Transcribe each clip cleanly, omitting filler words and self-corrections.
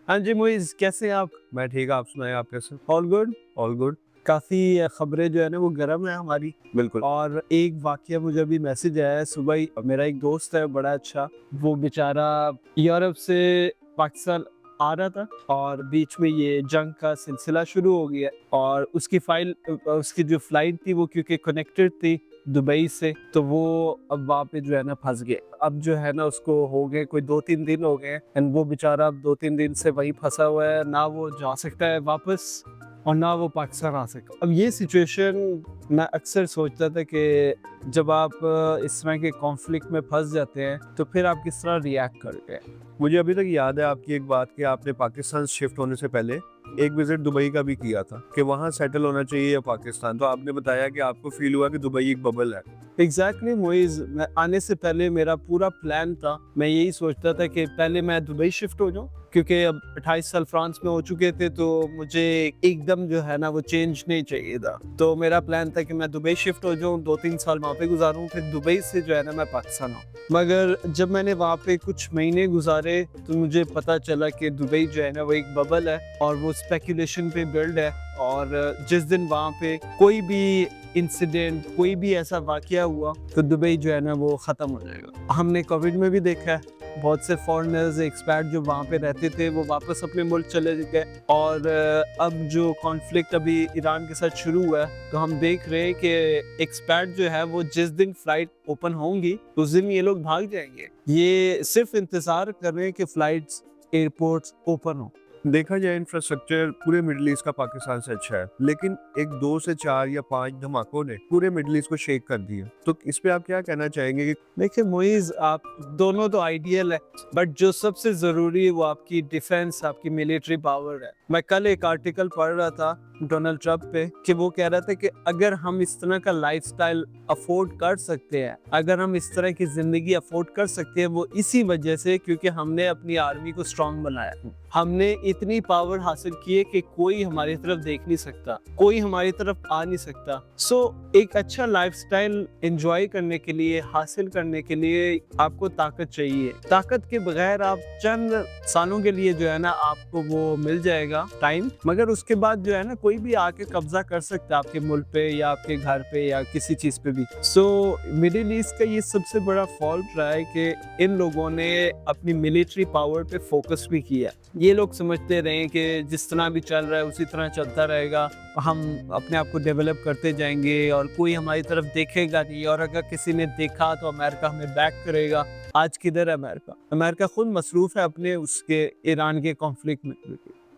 हाँ जी मुइज़, कैसे हैं आप? मैं ठीक, आप सुनाएँ आप कैसे? All good? All good? काफ़ी खबरें जो है ना वो गर्म है हमारी। बिल्कुल। और एक वाक़या मुझे अभी मैसेज आया है सुबह ही। मेरा एक दोस्त है बड़ा अच्छा, वो बेचारा यूरोप से पाकिस्तान आ रहा था और बीच में ये जंग का सिलसिला शुरू हो गया और उसकी जो फ्लाइट थी वो क्योंकि कनेक्टेड थी दुबई से, तो वो अब वहाँ पे जो है ना फँस गए। अब जो है ना उसको हो गए कोई 2-3 दिन हो गए एंड वो बेचारा अब 2-3 दिन से वहीं फँसा हुआ है, ना वो जा सकता है वापस और ना वो पाकिस्तान आ सका। अब ये सिचुएशन मैं अक्सर सोचता था कि जब आप इस तरह के कॉन्फ्लिक्ट में फँस जाते हैं, तो फिर आप किस तरह रिएक्ट करते हैं? मुझे अभी तक याद है आपकी एक बात कि आपने पाकिस्तान शिफ्ट होने से पहले एक विज़िट दुबई का भी किया था कि वहाँ सेटल होना चाहिए या पाकिस्तान। तो आपने बताया कि आपको फ़ील हुआ कि दुबई एक बबल है। एग्ज़ैक्टली मुइज़, मैं आने से पहले मेरा पूरा प्लान था, मैं यही सोचता था कि पहले मैं दुबई शिफ्ट हो जाऊँ, क्योंकि अब 28 साल फ्रांस में हो चुके थे तो मुझे एकदम जो है ना वो चेंज नहीं चाहिए था। तो मेरा प्लान था कि मैं दुबई शिफ्ट हो जाऊँ, 2-3 साल वहाँ पे गुज़ारूँ, फिर दुबई से जो है ना मैं पाकिस्तान आऊँ। मगर जब मैंने वहाँ पे कुछ महीने गुज़ारे तो मुझे पता चला कि दुबई जो है ना वो एक बबल है और वो स्पेकुलेशन पे बिल्ड है। और जिस दिन वहाँ पे कोई भी इंसिडेंट, कोई भी ऐसा वाक़या हुआ तो दुबई जो है ना वो ख़त्म हो जाएगा। हमने कोविड में भी देखा है, बहुत से फॉरेनर्स, एक्सपैट जो वहाँ पे रहते थे वो वापस अपने मुल्क चले गए। और अब जो कॉन्फ्लिक्ट अभी ईरान के साथ शुरू हुआ है तो हम देख रहे हैं कि एक्सपैट जो है वो जिस दिन फ्लाइट ओपन होंगी उस दिन ये लोग भाग जाएंगे। ये सिर्फ इंतज़ार कर रहे हैं कि फ्लाइट्स, एयरपोर्ट्स ओपन हो। देखा जाए इंफ्रास्ट्रक्चर पूरे मिडल ईस्ट का पाकिस्तान से अच्छा है, लेकिन एक 2 से 4 या 5 धमाकों ने पूरे मिडल ईस्ट को शेक कर दिया। तो इस पे आप क्या कहना चाहेंगे कि देखिए मुइज़, आप दोनों तो आइडियल है, बट जो सबसे ज़रूरी है वो आपकी डिफेंस, आपकी मिलिट्री पावर है। मैं कल एक आर्टिकल पढ़ रहा था डोनाल्ड ट्रंप पे कि वो कह रहा था कि अगर हम इस तरह का लाइफस्टाइल अफोर्ड कर सकते हैं, अगर हम इस तरह की ज़िंदगी अफोर्ड कर सकते हैं, वो इसी वजह से क्योंकि हमने अपनी आर्मी को स्ट्रॉन्ग बनाया। हमने इतनी पावर हासिल की है कि कोई हमारी तरफ देख नहीं सकता, कोई हमारी तरफ आ नहीं सकता। सो एक अच्छा लाइफस्टाइल एंजॉय करने के लिए, हासिल करने के लिए आपको ताकत चाहिए। ताकत के बगैर आप चंद सालों के लिए जो है ना आपको वो मिल जाएगा टाइम, मगर उसके बाद जो है ना कोई भी आके कब्जा कर सकता है आपके मुल्क पे या आपके घर पे या किसी चीज पे भी। सो मिडिल ईस्ट का ये सबसे बड़ा फॉल्ट रहा है कि इन लोगों ने अपनी मिलिट्री पावर पे फोकस भी किया। ये लोग समझते रहे कि जिस तरह भी चल रहा है उसी तरह चलता रहेगा, हम अपने आप को डेवलप करते जाएंगे और कोई हमारी तरफ देखेगा नहीं, और अगर किसी ने देखा तो अमेरिका हमें बैक करेगा। आज किधर है अमेरिका? अमेरिका खुद मसरूफ है अपने उसके ईरान के कॉन्फ्लिक्ट में,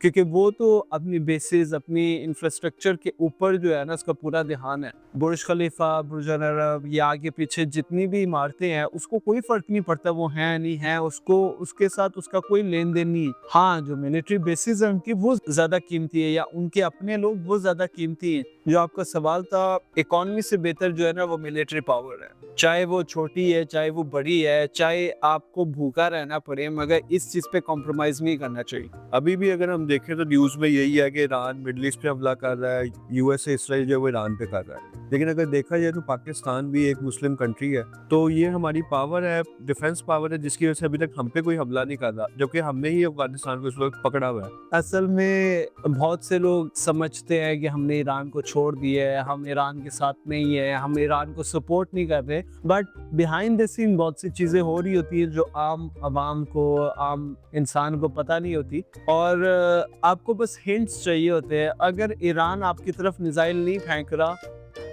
क्योंकि वो तो अपनी बेसिस, अपनी इंफ्रास्ट्रक्चर के ऊपर जो है ना उसका पूरा ध्यान है। बुर्ज खलीफा, बुर्ज अल अरब, ये आगे पीछे जितनी भी इमारतें हैं उसको कोई फर्क नहीं पड़ता वो हैं नहीं है, उसको उसके साथ उसका कोई लेन देन नहीं है। हाँ, जो मिलिट्री बेसिस है उनकी वो ज्यादा कीमती है या उनके अपने लोग वो ज्यादा कीमती हैं। जो आपका सवाल था, इकोनॉमी से बेहतर जो है ना वो मिलिट्री पावर है, चाहे वो छोटी है चाहे वो बड़ी है, चाहे आपको भूखा रहना पड़े, मगर इस चीज पे कॉम्प्रोमाइज नहीं करना चाहिए। अभी भी अगर हम देखें तो न्यूज़ में यही है कि ईरान मिडल ईस्ट पे हमला कर रहा है, यूएस से इसराइल जो है वो ईरान पे कर रहा है। लेकिन अगर देखा जाए तो पाकिस्तान भी एक मुस्लिम कंट्री है, तो ये हमारी पावर है, डिफेंस पावर है, जिसकी वजह से अभी तक हम पे कोई हमला नहीं कर रहा, जबकि हमने ही अफगानिस्तान को इस वक्त पकड़ा हुआ है। असल में बहुत से लोग समझते हैं कि हमने ईरान को छोड़ दिया है, हम ईरान के साथ नहीं है, हम ईरान को सपोर्ट नहीं कर रहे, बट बिहाइंड द सीन बहुत सी चीज़ें हो रही होती है जो आम आवाम को, आम इंसान को पता नहीं होती। और आपको बस हिंट्स चाहिए होते हैं। अगर ईरान आपकी तरफ मिसाइल नहीं फेंक रहा,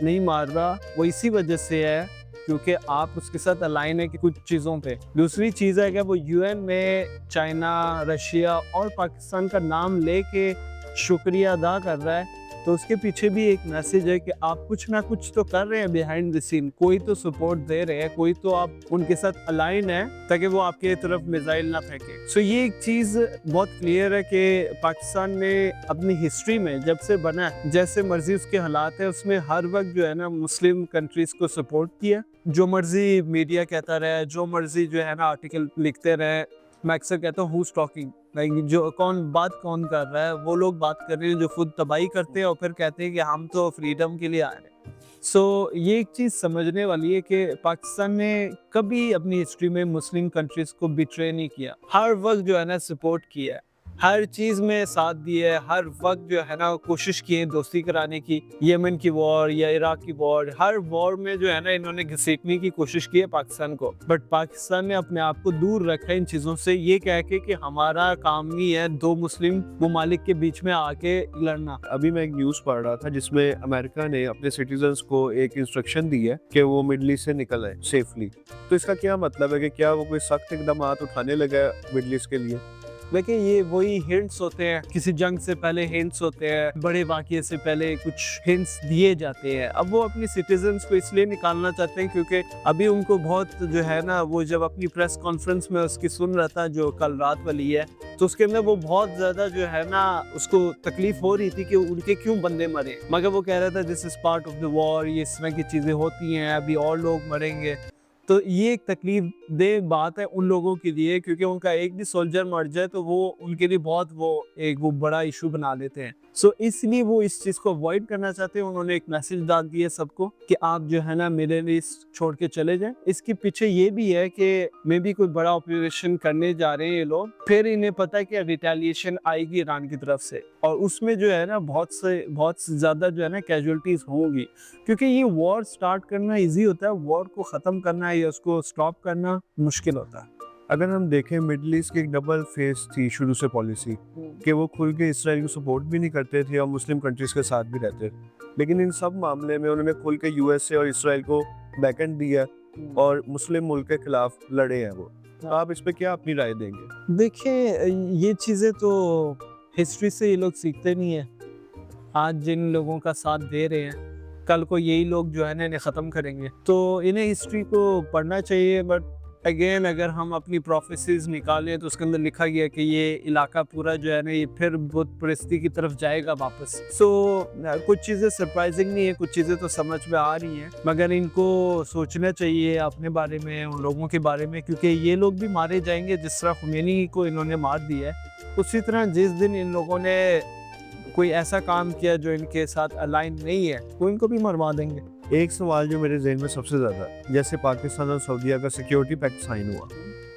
नहीं मार रहा, वो इसी वजह से है क्योंकि आप उसके साथ अलाइन है कि कुछ चीज़ों पे। दूसरी चीज़ है कि वो यूएन में चाइना, रशिया और पाकिस्तान का नाम लेके शुक्रिया अदा कर रहा है, तो उसके पीछे भी एक मैसेज है कि आप कुछ ना कुछ तो कर रहे हैं बिहाइंड द सीन, कोई तो सपोर्ट दे रहे हैं, कोई तो आप उनके साथ अलाइन है ताकि वो आपके तरफ मिसाइल ना फेंके। सो ये एक चीज़ बहुत क्लियर है कि पाकिस्तान ने अपनी हिस्ट्री में जब से बना है, जैसे मर्जी उसके हालात है, उसमें हर वक्त जो है ना मुस्लिम कंट्रीज को सपोर्ट किया। जो मर्जी मीडिया कहता रहे, जो मर्जी जो है ना आर्टिकल लिखते रहे, मैं अक्सर कहता हूँ हुज टॉकिंग, लाइक जो कौन कर रहा है, वो लोग बात कर रहे हैं जो खुद तबाही करते हैं और फिर कहते हैं कि हम तो फ्रीडम के लिए आ रहे हैं। सो ये एक चीज़ समझने वाली है कि पाकिस्तान ने कभी अपनी हिस्ट्री में मुस्लिम कंट्रीज को बिट्रे नहीं किया, हर वक्त जो है ना सपोर्ट किया है। हर चीज में साथ दिया है, हर वक्त जो है ना कोशिश की है दोस्ती कराने की। यमन की वॉर या इराक की वॉर, हर वॉर में जो है ना इन्होंने घसीटने की कोशिश की है पाकिस्तान को, बट पाकिस्तान ने अपने आप को दूर रखा है इन चीजों से, ये कह के कि हमारा काम नहीं है दो मुस्लिम ममालिक के बीच में आके लड़ना। अभी मैं एक न्यूज़ पढ़ रहा था जिसमें अमेरिका ने अपने सिटीजन्स को एक इंस्ट्रक्शन दी है कि वो मिडल ईस्ट से निकल आए सेफली। तो इसका क्या मतलब है कि क्या वो कोई सख्त इकदाम उठाने लगा है मिडल ईस्ट के लिए? देखिए ये वही हिंट्स होते हैं, किसी जंग से पहले हिंट्स होते हैं, बड़े वाक़ये से पहले कुछ हिंट्स दिए जाते हैं। अब वो अपनी सिटीजन्स को इसलिए निकालना चाहते हैं क्योंकि अभी उनको बहुत जो है ना, वो जब अपनी प्रेस कॉन्फ्रेंस में उसकी सुन रहा था जो कल रात वाली है, तो उसके अंदर वो बहुत ज़्यादा जो है ना उसको तकलीफ हो रही थी कि उनके क्यों बंदे मरे, मगर वो कह रहा था this is part of the war, ये इस तरह की चीज़ें होती हैं, अभी और लोग मरेंगे। तो ये एक तकलीफ दे बात है उन लोगों के लिए, क्योंकि उनका एक भी सोल्जर मर जाए तो वो उनके लिए बहुत वो बड़ा इशू बना लेते हैं। सो इसलिए वो इस चीज़ को अवॉइड करना चाहते हैं। उन्होंने एक मैसेज डाल दिया सबको कि आप जो है ना मिडिल ईस्ट छोड़ के चले जाएं। इसके पीछे ये भी है कि मे भी कोई बड़ा ऑपरेशन करने जा रहे हैं ये लोग, फिर इन्हें पता है कि रिटेलिएशन आएगी ईरान की तरफ से, और उसमें जो है ना बहुत ज़्यादा जो है ना कैजुअलिटीज होंगी, क्योंकि ये वॉर स्टार्ट करना इजी होता है, वॉर को ख़त्म करना या उसको स्टॉप करना मुश्किल होता है। अगर हम देखें मिडल ईस्ट की एक डबल फेस थी शुरू से पॉलिसी कि वो खुल के इसराइल को सपोर्ट भी नहीं करते थे और मुस्लिम कंट्रीज के साथ भी रहते थे, लेकिन इन सब मामले में उन्होंने खुल के यूएसए और इसराइल को बैकएंड दिया और मुस्लिम मुल्क के खिलाफ लड़े हैं वो। तो आप इस पे क्या अपनी राय देंगे? देखिए ये चीज़ें तो हिस्ट्री से ये लोग सीखते नहीं है। आज जिन लोगों का साथ दे रहे हैं, कल को यही लोग जो है ना इन्हें ख़त्म करेंगे, तो इन्हें हिस्ट्री को पढ़ना चाहिए। बट अगेन अगर हम अपनी प्रोफेसीज निकालें तो उसके अंदर लिखा गया कि ये इलाका पूरा जो है ना ये फिर बुत परस्ती की तरफ जाएगा वापस। सो कुछ चीज़ें सरप्राइजिंग नहीं है, कुछ चीज़ें तो समझ में आ रही हैं, मगर इनको सोचना चाहिए अपने बारे में, उन लोगों के बारे में, क्योंकि ये लोग भी मारे जाएंगे जिस तरह खुमैनी को इन्होंने मार दिया है। उसी तरह जिस दिन इन लोगों ने कोई ऐसा काम किया जो इनके साथ अलाइन नहीं है, वो इनको भी मरवा देंगे। एक सवाल जो मेरे जहन में सबसे ज़्यादा, जैसे पाकिस्तान और सऊदीया का सिक्योरिटी पैक्ट साइन हुआ,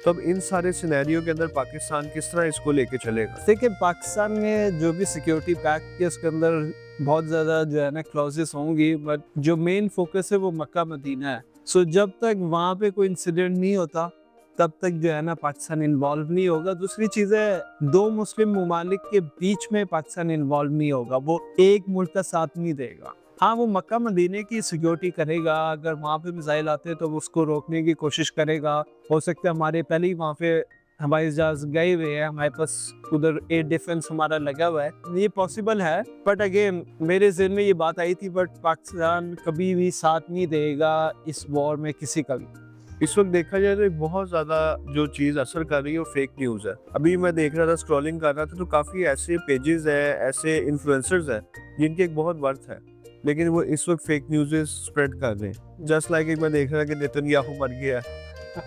तो अब इन सारे सिनेरियो के अंदर पाकिस्तान किस तरह इसको लेके चलेगा? देखिए पाकिस्तान में जो भी सिक्योरिटी पैक्ट के उसके अंदर बहुत ज़्यादा जो है ना क्लॉजेस होंगी, बट जो मेन फोकस है वो मक्का मदीना है। सो जब तक वहाँ पे कोई इंसिडेंट नहीं होता तब तक जो है ना पाकिस्तान इन्वॉल्व नहीं होगा। दूसरी चीज़ है, दो मुस्लिम ममालिक के बीच में पाकिस्तान इन्वॉल्व नहीं होगा, वो एक मुल्क का साथ नहीं देगा। हाँ, वो मक्का मदीने की सिक्योरिटी करेगा, अगर वहाँ पे मिसाइल आते हैं तो वो उसको रोकने की कोशिश करेगा। हो सकता है हमारे पहले ही वहाँ पे हवाई जहाज गए हुए हैं, हमारे पास उधर एयर डिफेंस हमारा लगा हुआ है, ये पॉसिबल है। बट अगेन मेरे ज़हन में ये बात आई थी, बट पाकिस्तान कभी भी साथ नहीं देगा इस वॉर में किसी का भी। इस वक्त देखा जाए तो एक बहुत ज़्यादा जो चीज़ असर कर रही है वो फेक न्यूज़ है। अभी मैं देख रहा था, स्क्रॉलिंग कर रहा था, तो काफ़ी ऐसे पेजेस हैं, ऐसे इन्फ्लुएंसर्स हैं जिनकी एक बहुत वर्थ है, लेकिन वो इस वक्त फेक न्यूज़ स्प्रेड कर रहे हैं। जस्ट लाइक एक मैं देख रहा था कि नेतन्याहू मर गया,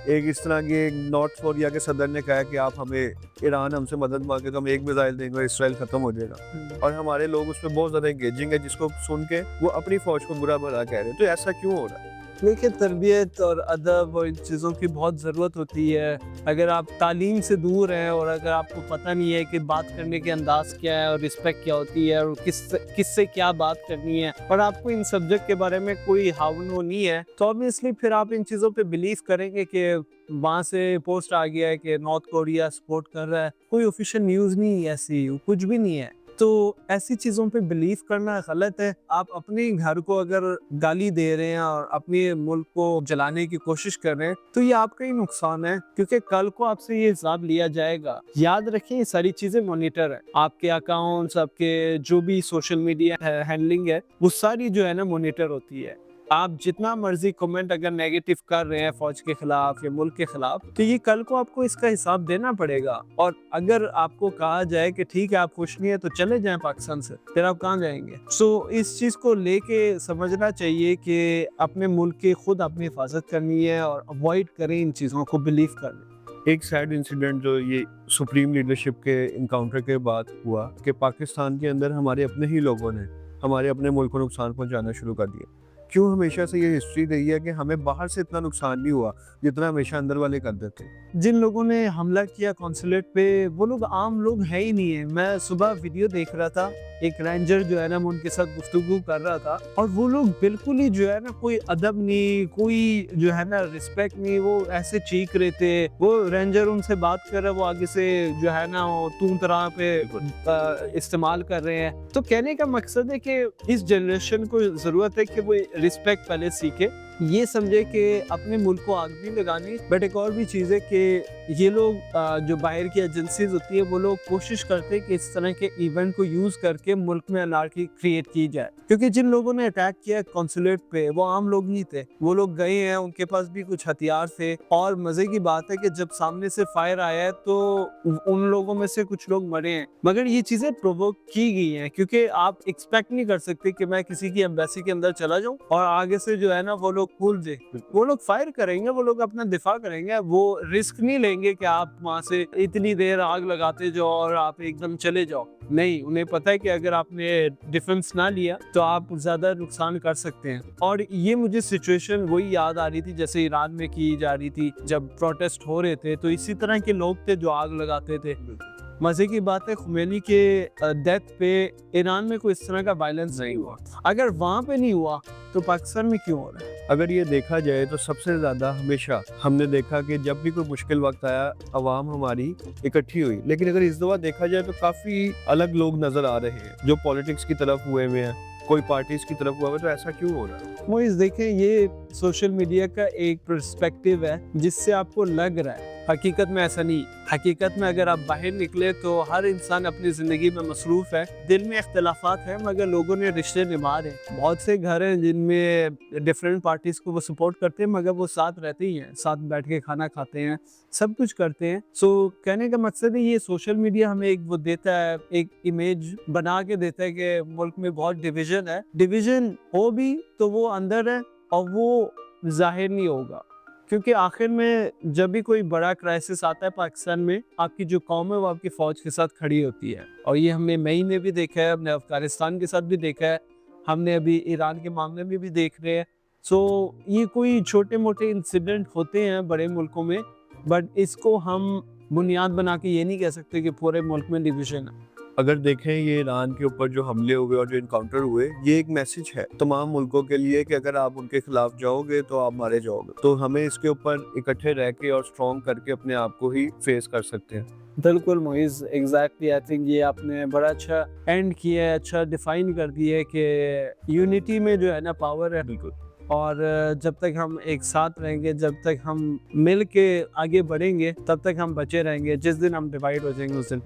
एक इस तरह के नॉर्थ कोरिया के सदर ने कहा कि आप हमें, ईरान हमसे मदद मांगे तो हम एक मिसाइल देंगे और इसराइल खत्म हो जाएगा, और हमारे लोग उस पर बहुत ज़्यादा एंगेजिंग है, जिसको सुन के वो अपनी फौज को बुरा भला कह रहे हैं। तो ऐसा क्यों हो रहा है? देखिए तरबियत और अदब और इन चीज़ों की बहुत ज़रूरत होती है। अगर आप तालीम से दूर हैं और अगर आपको पता नहीं है कि बात करने के अंदाज क्या है और रिस्पेक्ट क्या होती है और किससे क्या बात करनी है, और आपको इन सब्जेक्ट के बारे में कोई हावनो नहीं है, तो ऑब्वियसली फिर आप इन चीज़ों पे बिलीव करेंगे कि वहाँ से पोस्ट आ गया है कि नॉर्थ कोरिया सपोर्ट कर रहा है। कोई ऑफिशियल न्यूज़ नहीं है, ऐसी कुछ भी नहीं है। तो ऐसी चीज़ों पे बिलीव करना गलत है। आप अपने घर को अगर गाली दे रहे हैं और अपने मुल्क को जलाने की कोशिश कर रहे हैं, तो ये आपका ही नुकसान है, क्योंकि कल को आपसे ये हिसाब लिया जाएगा। याद रखें ये सारी चीज़ें मॉनिटर है, आपके अकाउंट्स, आपके जो भी सोशल मीडिया हैंडलिंग है, वो सारी जो है ना मॉनिटर होती है। आप जितना मर्जी कमेंट अगर नेगेटिव कर रहे हैं फौज के खिलाफ या मुल्क के खिलाफ, तो ये कल को आपको इसका हिसाब देना पड़ेगा। और अगर आपको कहा जाए कि ठीक है आप खुश नहीं है तो चले जाएं पाकिस्तान से, फिर आप कहाँ जाएंगे? सो इस चीज़ को लेके समझना चाहिए कि अपने मुल्क की खुद अपनी हिफाजत करनी है और अवॉइड करें इन चीज़ों को बिलीव करने। एक सैड इंसिडेंट जो ये सुप्रीम लीडरशिप के इनकाउंटर के बाद हुआ कि पाकिस्तान के अंदर हमारे अपने ही लोगों ने हमारे अपने मुल्क को नुकसान पहुंचाना शुरू कर दिया। क्यों हमेशा से ये हिस्ट्री रही है कि हमें बाहर से इतना नुकसान नहीं हुआ जितना हमेशा अंदर वाले कर देते हैं। जिन लोगों ने हमला किया कॉन्सुलेट पे वो लोग आम लोग है ही नहीं है। मैं सुबह वीडियो देख रहा था, एक रेंजर जो है ना मैं उनके साथ गुफ्तगू कर रहा था और वो लोग बिल्कुल ही जो है ना कोई अदब नहीं, कोई जो है ना रिस्पेक्ट नहीं, वो ऐसे चीख रहे थे। वो रेंजर उनसे बात कर रहा है, वो आगे से जो है ना वो तू तरह पे इस्तेमाल कर रहे हैं। तो कहने का मकसद है कि इस जनरेशन को जरूरत है कि वो रिस्पेक्ट पहले सीखे, ये समझे कि अपने मुल्क को आग नहीं लगानी। बट एक और भी चीज़ है कि ये लोग जो बाहर की एजेंसीज होती है वो लोग कोशिश करते हैं कि इस तरह के इवेंट को यूज करके मुल्क में अनार्की क्रिएट की जाए, क्योंकि जिन लोगों ने अटैक किया कॉन्सुलेट पे वो आम लोग नहीं थे, वो लोग गए हैं, उनके पास भी कुछ हथियार थे। और मजे की बात है कि जब सामने से फायर आया है तो उन लोगों में से कुछ लोग मरे हैं, मगर ये चीजें प्रोवोक की गई हैं, क्योंकि आप एक्सपेक्ट नहीं कर सकते कि मैं किसी की एम्बेसी के अंदर चला जाऊं और आगे से जो है ना वो लोग कूल दे, वो लोग फायर करेंगे, वो लोग अपना दिफा करेंगे, वो रिस्क नहीं लेंगे कि आप वहां से इतनी देर आग लगाते जाओ और आप एकदम चले जाओ। नहीं, उन्हें पता है कि अगर आपने डिफेंस ना लिया तो आप ज्यादा नुकसान कर सकते हैं। और ये मुझे सिचुएशन वही याद आ रही थी जैसे ईरान में की जा रही थी जब प्रोटेस्ट हो रहे थे, तो इसी तरह के लोग थे जो आग लगाते थे। मजे की बात है खुमैनी के डेथ पे ईरान में कोई इस तरह का वायलेंस नहीं हुआ। अगर वहां पे नहीं हुआ तो पाकिस्तान में क्यों हो रहा है? अगर ये देखा जाए तो सबसे ज़्यादा हमेशा हमने देखा कि जब भी कोई मुश्किल वक्त आया अवाम हमारी इकट्ठी हुई, लेकिन अगर इस दफ़ा देखा जाए तो काफ़ी अलग लोग नज़र आ रहे हैं जो पॉलिटिक्स की तरफ हुए हुए हैं, कोई पार्टीज की तरफ हुआ है। तो ऐसा क्यों हो रहा है? मोइज देखें, ये सोशल मीडिया का एक पर्सपेक्टिव है जिससे आपको लग रहा है, हकीकत में ऐसा नहीं। हकीकत में अगर आप बाहर निकले तो हर इंसान अपनी ज़िंदगी में मसरूफ़ है, दिल में इख्तलाफात हैं मगर लोगों ने रिश्ते निभा रहे हैं। बहुत से घर हैं जिनमें डिफरेंट पार्टीज़ को वो सपोर्ट करते हैं मगर वो साथ रहते ही हैं, साथ बैठ के खाना खाते हैं, सब कुछ करते हैं। सो कहने का मकसद है ये सोशल मीडिया हमें एक वो देता है, एक इमेज बना के देता है कि मुल्क में बहुत डिवीज़न है। डिवीज़न हो भी तो वो अंदर है और वो जाहिर नहीं होगा, क्योंकि आखिर में जब भी कोई बड़ा क्राइसिस आता है पाकिस्तान में, आपकी जो कौम है वो आपकी फ़ौज के साथ खड़ी होती है। और ये हमने मई में भी देखा है, हमने अफगानिस्तान के साथ भी देखा है, हमने अभी ईरान के मामले में भी देख रहे हैं। सो ये कोई छोटे मोटे इंसिडेंट होते हैं बड़े मुल्कों में, बट इसको हम बुनियाद बना के ये नहीं कह सकते कि पूरे मुल्क में डिवीज़न है। अगर देखें ये ईरान के ऊपर जो हमले हुए और जो इनकाउंटर हुए, ये एक मैसेज है तमाम मुल्कों के लिए कि अगर आप उनके खिलाफ जाओगे तो आप मारे जाओगे। तो हमें इसके ऊपर इकट्ठे रह के और स्ट्रॉन्ग करके अपने आप को ही फेस कर सकते हैं। बिल्कुल मोइज़, एग्जैक्टली। आई थिंक ये आपने बड़ा अच्छा एंड किया है, अच्छा डिफाइन कर दिया है कि यूनिटी में जो है ना पावर है। बिल्कुल। और जब तक हम एक साथ रहेंगे, जब तक हम मिल के आगे बढ़ेंगे, तब तक हम बचे रहेंगे। जिस दिन हम डिवाइड हो जाएंगे उस दिन